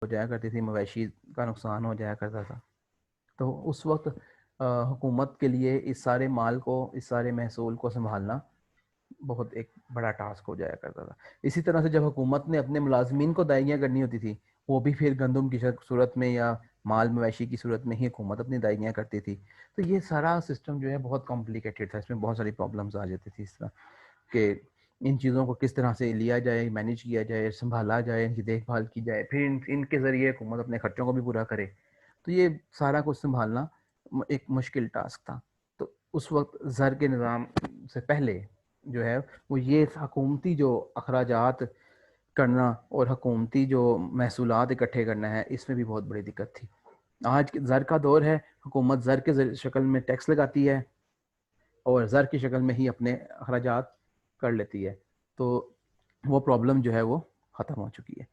ہو جایا کرتی تھی، مویشی کا نقصان ہو جایا کرتا تھا. تو اس وقت حکومت کے لیے اس سارے مال کو، اس سارے محصول کو سنبھالنا بہت ایک بڑا ٹاسک ہو جایا کرتا تھا. اسی طرح سے جب حکومت نے اپنے ملازمین کو دائیگیاں کرنی ہوتی تھی، وہ بھی پھر گندم کی صورت میں یا مال مویشی کی صورت میں ہی حکومت اپنی دائیگیاں کرتی تھی. تو یہ سارا سسٹم جو ہے بہت کمپلیکیٹڈ تھا، اس میں بہت ساری پرابلمز آ جاتی تھی اس طرح کہ ان چیزوں کو کس طرح سے لیا جائے، مینیج کیا جائے، سنبھالا جائے، ان کی دیکھ بھال کی جائے، پھر ان کے ذریعے حکومت اپنے خرچوں کو بھی پورا کرے. تو یہ سارا کچھ سنبھالنا ایک مشکل ٹاسک تھا. تو اس وقت زر کے نظام سے پہلے جو ہے وہ یہ حکومتی جو اخراجات کرنا اور حکومتی جو محصولات اکٹھے کرنا ہے، اس میں بھی بہت بڑی دقت تھی. آج زر کا دور ہے، حکومت زر کے شکل میں ٹیکس لگاتی ہے اور زر کی شکل میں ہی اپنے اخراجات کر لیتی ہے. تو وہ پرابلم جو ہے وہ ختم ہو چکی ہے.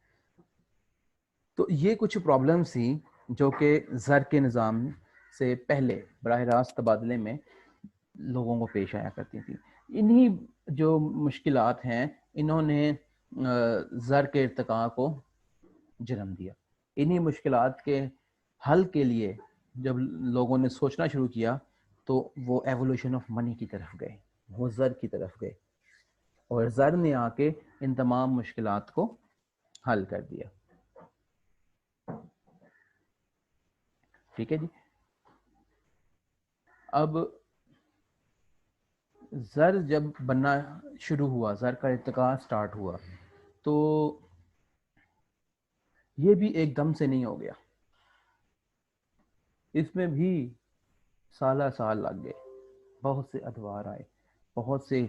تو یہ کچھ پرابلمس تھیں جو کہ زر کے نظام سے پہلے براہ راست تبادلے میں لوگوں کو پیش آیا کرتی تھیں. انہی جو مشکلات ہیں انہوں نے زر کے ارتقاء کو جنم دیا. انہی مشکلات کے حل کے لیے جب لوگوں نے سوچنا شروع کیا تو وہ ایوولوشن آف منی کی طرف گئے، وہ زر کی طرف گئے، اور زر نے آ کے ان تمام مشکلات کو حل کر دیا. ٹھیک ہے جی. اب زر جب بننا شروع ہوا، زر کا ارتقاء سٹارٹ ہوا، تو یہ بھی ایک دم سے نہیں ہو گیا. اس میں بھی سالہ سال لگ گئے، بہت سے ادوار آئے، بہت سے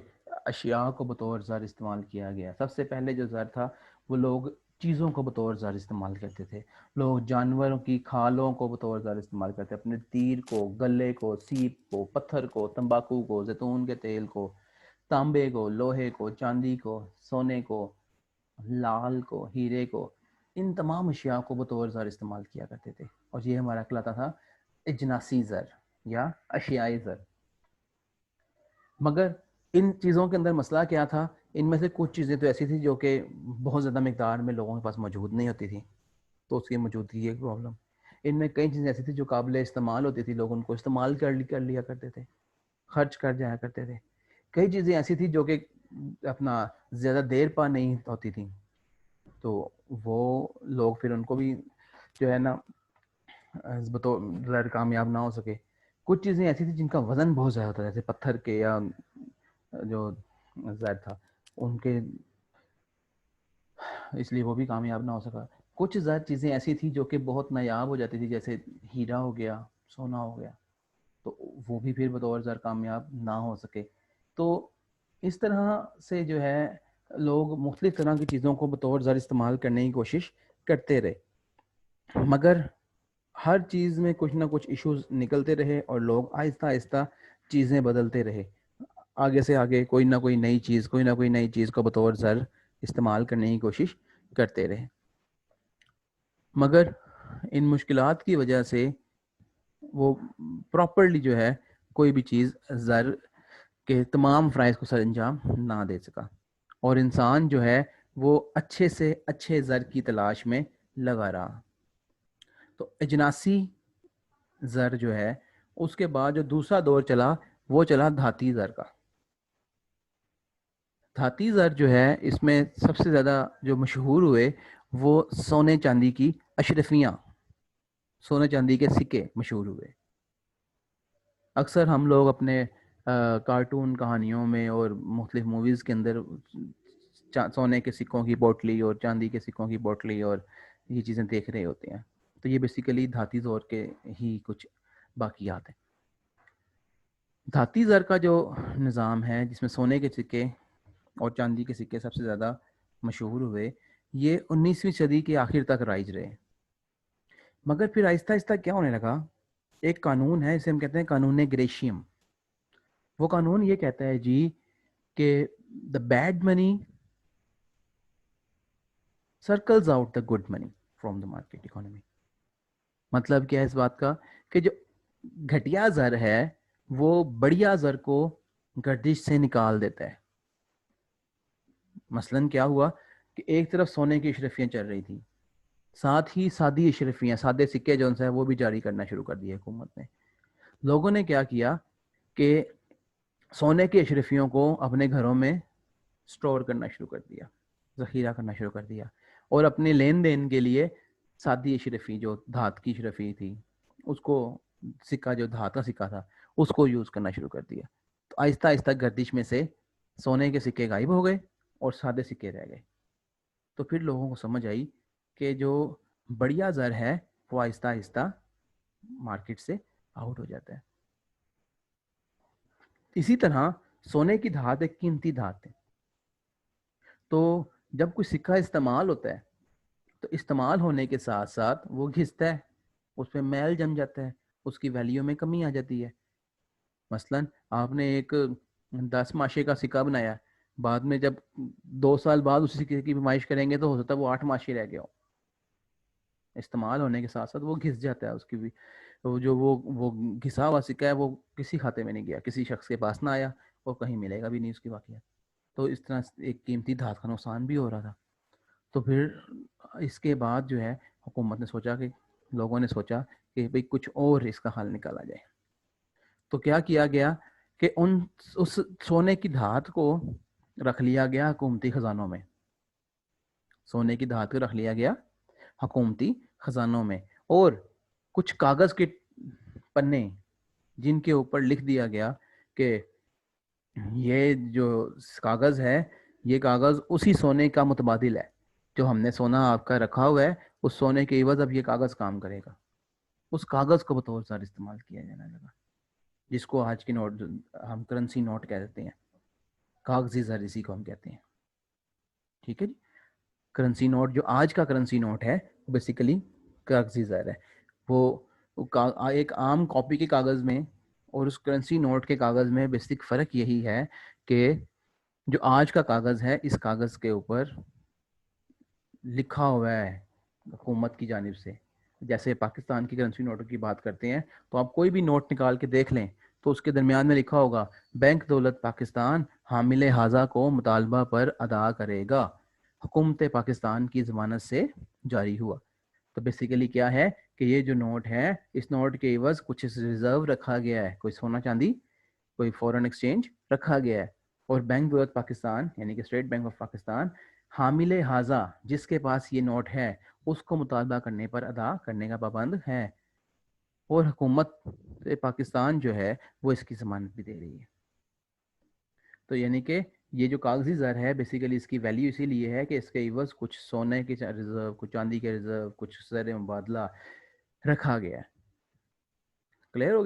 اشیاء کو بطور زر استعمال کیا گیا. سب سے پہلے جو زر تھا وہ لوگ چیزوں کو بطور زر استعمال کرتے تھے. لوگ جانوروں کی کھالوں کو بطور زر استعمال کرتے، اپنے تیر کو، گلے کو، سیپ کو، پتھر کو، تمباکو کو، زیتون کے تیل کو، تانبے کو، لوہے کو، چاندی کو، سونے کو، لال کو، ہیرے کو، ان تمام اشیاء کو بطور زر استعمال کیا کرتے تھے. اور یہ ہمارا کہلاتا تھا اجناسی زر یا اشیائی زر. مگر ان چیزوں کے اندر مسئلہ کیا تھا؟ ان میں سے کچھ چیزیں تو ایسی تھیں جو کہ بہت زیادہ مقدار میں لوگوں کے پاس موجود نہیں ہوتی تھیں، تو اس کی موجودگی ایک پرابلم. ان میں کئی چیزیں ایسی تھیں جو قابل استعمال ہوتی تھی، لوگ ان کو استعمال کر لیا کرتے تھے، خرچ کر جایا کرتے تھے. کئی چیزیں ایسی تھیں جو کہ اپنا زیادہ دیر پا نہیں ہوتی تھیں، تو وہ لوگ پھر ان کو بھی جو ہے نا بطور زر کامیاب نہ ہو سکے. کچھ چیزیں ایسی تھیں جن کا وزن بہت زیادہ تھا، جیسے پتھر کے یا جو زر تھا ان کے، اس لیے وہ بھی کامیاب نہ ہو سکا. کچھ زر چیزیں ایسی تھیں جو کہ بہت نایاب ہو جاتی تھی، جیسے ہیرا ہو گیا، سونا ہو گیا، تو وہ بھی پھر بطور زر کامیاب نہ ہو سکے. تو اس طرح سے جو ہے لوگ مختلف طرح کی چیزوں کو بطور زر استعمال کرنے کی کوشش کرتے رہے، مگر ہر چیز میں کچھ نہ کچھ ایشوز نکلتے رہے اور لوگ آہستہ آہستہ چیزیں بدلتے رہے. آگے سے آگے کوئی نہ کوئی نئی چیز کو بطور زر استعمال کرنے کی کوشش کرتے رہے. مگر ان مشکلات کی وجہ سے وہ پراپرلی جو ہے کوئی بھی چیز زر کے تمام فرائض کو سر انجام نہ دے سکا، اور انسان جو ہے وہ اچھے سے اچھے زر کی تلاش میں لگا رہا. تو اجناسی زر جو ہے اس کے بعد جو دوسرا دور چلا وہ چلا دھاتی زر کا. دھاتی زر جو ہے اس میں سب سے زیادہ جو مشہور ہوئے وہ سونے چاندی کی اشرفیاں، سونے چاندی کے سکے مشہور ہوئے. اکثر ہم لوگ اپنے کارٹون کہانیوں میں اور مختلف موویز کے اندر سونے کے سکوں کی بوٹلی اور چاندی کے سکوں کی بوٹلی اور یہ چیزیں دیکھ رہے ہوتے ہیں. تو یہ بیسیکلی دھاتی زور کے ہی کچھ باقیات ہیں. دھاتی زر کا جو نظام ہے جس میں سونے کے سکے اور چاندی کے سکے سب سے زیادہ مشہور ہوئے، یہ 19ویں صدی کے آخر تک رائج رہے. مگر پھر آہستہ آہستہ کیا ہونے لگا، ایک قانون ہے اسے ہم کہتے ہیں قانون گریشیم. وہ قانون یہ کہتا ہے جی کہ the bad money circles out the good money from the market economy. مطلب کیا ہے اس بات کا کہ جو گھٹیا زر ہے وہ بڑھیا زر کو گردش سے نکال دیتا ہے. مثلاً کیا ہوا کہ ایک طرف سونے کی اشرفیاں چل رہی تھی، ساتھ ہی سادی اشرفیاں، سادے سکے جو ہیں وہ بھی جاری کرنا شروع کر دیے حکومت نے. لوگوں نے کیا کیا کہ سونے کی اشرفیوں کو اپنے گھروں میں سٹور کرنا شروع کر دیا، ذخیرہ کرنا شروع کر دیا، اور اپنے لین دین کے لیے سادی اشرفی جو دھات کی اشرفی تھی اس کو، سکہ جو دھات کا سکہ تھا اس کو یوز کرنا شروع کر دیا. تو آہستہ آہستہ گردش میں سے سونے کے سکے غائب ہو گئے اور سادے سکے رہ گئے. تو پھر لوگوں کو سمجھ آئی کہ جو بڑھیا زر ہے وہ آہستہ آہستہ مارکیٹ سے آؤٹ ہو جاتا ہے. اسی طرح سونے کی دھات ایک قیمتی دھات ہے. تو جب کوئی سکہ استعمال ہوتا ہے تو استعمال ہونے کے ساتھ ساتھ وہ گھستا ہے، اس پہ میل جم جاتا ہے، اس کی ویلیو میں کمی آ جاتی ہے. مثلا آپ نے ایک 10 ماشے کا سکہ بنایا، بعد میں جب 2 سال بعد اسی سکے کی پیمائش کریں گے تو ہو سکتا ہے وہ 8 ماشے رہ گیا ہو. استعمال ہونے کے ساتھ ساتھ وہ گھس جاتا ہے، اس کی بھی وہ گھسا ہوا سکہ ہے وہ کسی کھاتے میں نہیں گیا، کسی شخص کے پاس نہ آیا اور کہیں ملے گا بھی نہیں اس کی واقعہ. تو اس طرح ایک قیمتی دھات کا نقصان بھی ہو رہا تھا. تو پھر اس کے بعد جو ہے حکومت نے سوچا کہ لوگوں نے سوچا کہ بھئی کچھ اور اس کا حل نکالا جائے. تو کیا کیا گیا کہ اس سونے کی دھات کو رکھ لیا گیا حکومتی خزانوں میں. سونے کی دھات کو رکھ لیا گیا حکومتی خزانوں میں، اور کچھ کاغذ کے پنے جن کے اوپر لکھ دیا گیا کہ یہ جو کاغذ ہے یہ کاغذ اسی سونے کا متبادل ہے، جو ہم نے سونا آپ کا رکھا ہوا ہے اس سونے کے عوض اب یہ کاغذ کام کرے گا. اس کاغذ کو بطور زر استعمال کیا جانے لگا، جس کو آج کے نوٹ ہم کرنسی نوٹ کہہ دیتے ہیں. کاغذی زر اسی کو ہم کہتے ہیں. ٹھیک ہے جی. کرنسی نوٹ جو آج کا کرنسی نوٹ ہے بیسیکلی کاغذی زر ہے. وہ ایک عام کاپی کے کاغذ میں اور اس کرنسی نوٹ کے کاغذ میں بیسک فرق یہی ہے کہ جو آج کا کاغذ ہے اس کاغذ کے اوپر لکھا ہوا ہے حکومت کی جانب سے. جیسے پاکستان کی کرنسی نوٹوں کی بات کرتے ہیں تو آپ کوئی بھی نوٹ نکال کے دیکھ لیں تو اس کے درمیان میں لکھا ہوگا بینک دولت پاکستان حامل حاضہ کو مطالبہ پر ادا کرے گا، حکومت پاکستان کی ضمانت سے جاری ہوا. تو بیسیکلی کیا ہے کہ یہ جو نوٹ ہے اس نوٹ کے عوض کچھ ریزرو رکھا گیا ہے، کوئی سونا چاندی، کوئی فورن ایکسچینج رکھا گیا ہے، اور بینک دولت پاکستان یعنی کہ اسٹیٹ بینک آف پاکستان حامل حاضہ جس کے پاس یہ نوٹ ہے اس کو مطالبہ کرنے پر ادا کرنے کا پابند ہے، اور حکومت پاکستان جو ہے وہ اس کی ضمانت بھی دے رہی ہے. تو یعنی کہ یہ جو کاغذی زر ہے بیسیکلی اس کی ویلیو اسی لیے ہے کہ اس کے عوض کچھ سونے کے ریزرو، کچھ چاندی کے ریزرو، کچھ زر مبادلہ رکھا گیا ہے. کلیئر ہو گیا؟